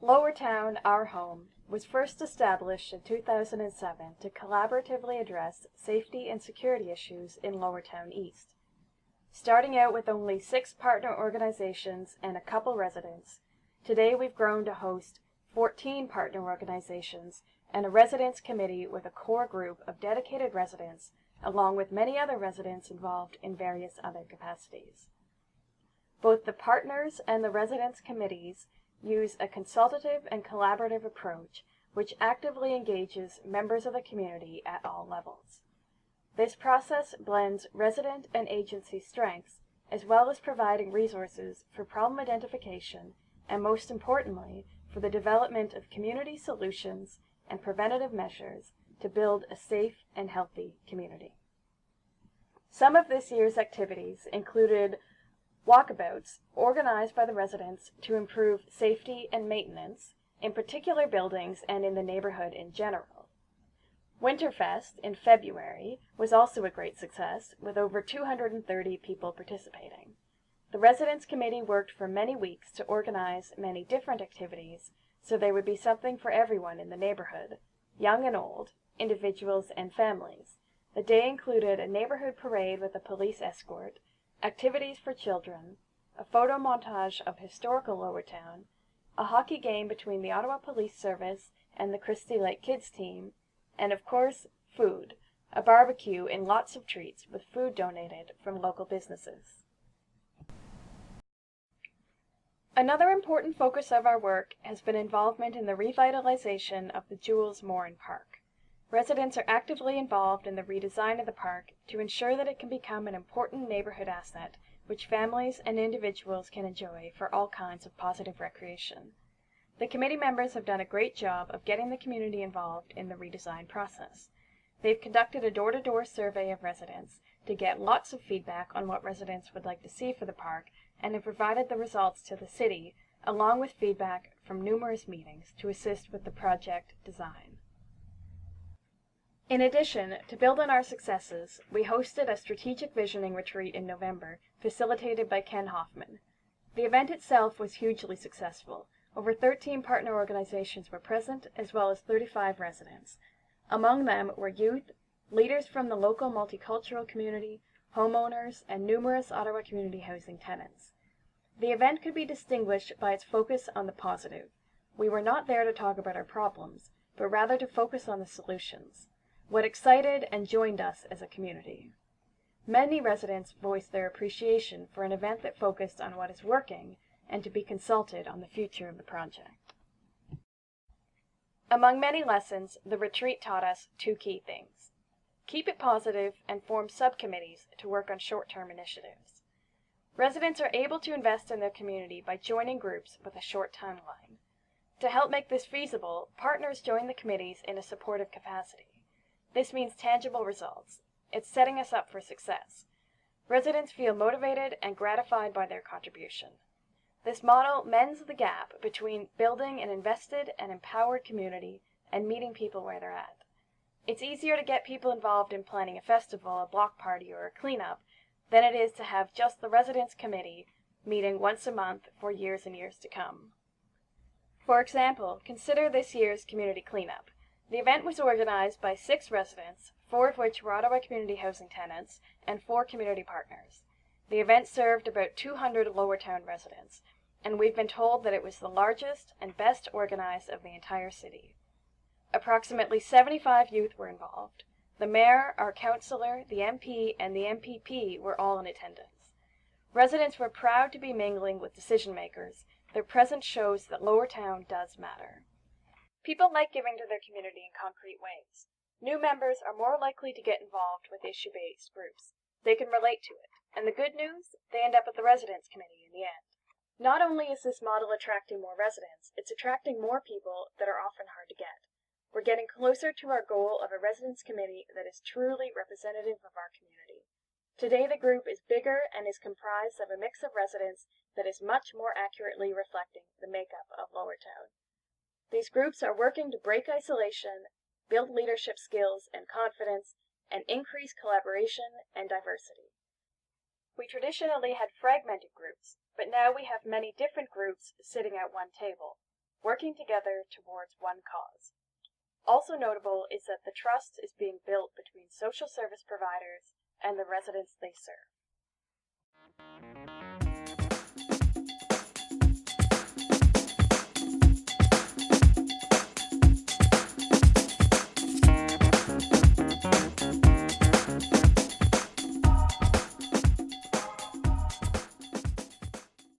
Lowertown, Our Home, was first established in 2007 to collaboratively address safety and security issues in Lowertown East. Starting out with only 6 partner organizations and a couple residents, today we've grown to host 14 partner organizations and a residents committee with a core group of dedicated residents, along with many other residents involved in various other capacities. Both the partners and the residents committees use a consultative and collaborative approach which actively engages members of the community at all levels. This process blends resident and agency strengths, as well as providing resources for problem identification and, most importantly, for the development of community solutions and preventative measures to build a safe and healthy community. Some of this year's activities included walkabouts organized by the residents to improve safety and maintenance in particular buildings and in the neighborhood in general. Winterfest in February was also a great success, with over 230 people participating. The Residents Committee worked for many weeks to organize many different activities so there would be something for everyone in the neighborhood, young and old, individuals and families. The day included a neighborhood parade with a police escort, activities for children, a photo montage of historical Lowertown, a hockey game between the Ottawa Police Service and the Christie Lake Kids team, and of course, food, a barbecue and lots of treats with food donated from local businesses. Another important focus of our work has been involvement in the revitalization of the Jules Morin Park. Residents are actively involved in the redesign of the park to ensure that it can become an important neighborhood asset which families and individuals can enjoy for all kinds of positive recreation. The committee members have done a great job of getting the community involved in the redesign process. They've conducted a door-to-door survey of residents to get lots of feedback on what residents would like to see for the park and have provided the results to the city, along with feedback from numerous meetings to assist with the project design. In addition, to build on our successes, we hosted a strategic visioning retreat in November, facilitated by Ken Hoffman. The event itself was hugely successful. Over 13 partner organizations were present, as well as 35 residents. Among them were youth, leaders from the local multicultural community, homeowners, and numerous Ottawa community housing tenants. The event could be distinguished by its focus on the positive. We were not there to talk about our problems, but rather to focus on the solutions, what excited and joined us as a community. Many residents voiced their appreciation for an event that focused on what is working and to be consulted on the future of the project. Among many lessons, the retreat taught us 2 key things. Keep it positive and form subcommittees to work on short-term initiatives. Residents are able to invest in their community by joining groups with a short timeline. To help make this feasible, partners join the committees in a supportive capacity. This means tangible results. It's setting us up for success. Residents feel motivated and gratified by their contribution. This model mends the gap between building an invested and empowered community and meeting people where they're at. It's easier to get people involved in planning a festival, a block party, or a cleanup than it is to have just the Residents Committee meeting once a month for years and years to come. For example, consider this year's community cleanup. The event was organized by 6 residents, 4 of which were Ottawa community housing tenants, and 4 community partners. The event served about 200 Lowertown residents, and we've been told that it was the largest and best organized of the entire city. Approximately 75 youth were involved. The mayor, our councillor, the MP, and the MPP were all in attendance. Residents were proud to be mingling with decision makers. Their presence shows that Lowertown does matter. People like giving to their community in concrete ways. New members are more likely to get involved with issue-based groups. They can relate to it, and the good news, they end up at the Residents Committee in the end. Not only is this model attracting more residents, it's attracting more people that are often hard to get. We're getting closer to our goal of a Residents Committee that is truly representative of our community. Today the group is bigger and is comprised of a mix of residents that is much more accurately reflecting the makeup of Lowertown. These groups are working to break isolation, build leadership skills and confidence, and increase collaboration and diversity. We traditionally had fragmented groups, but now we have many different groups sitting at one table. working together towards one cause. Also notable is that the trust is being built between social service providers and the residents they serve.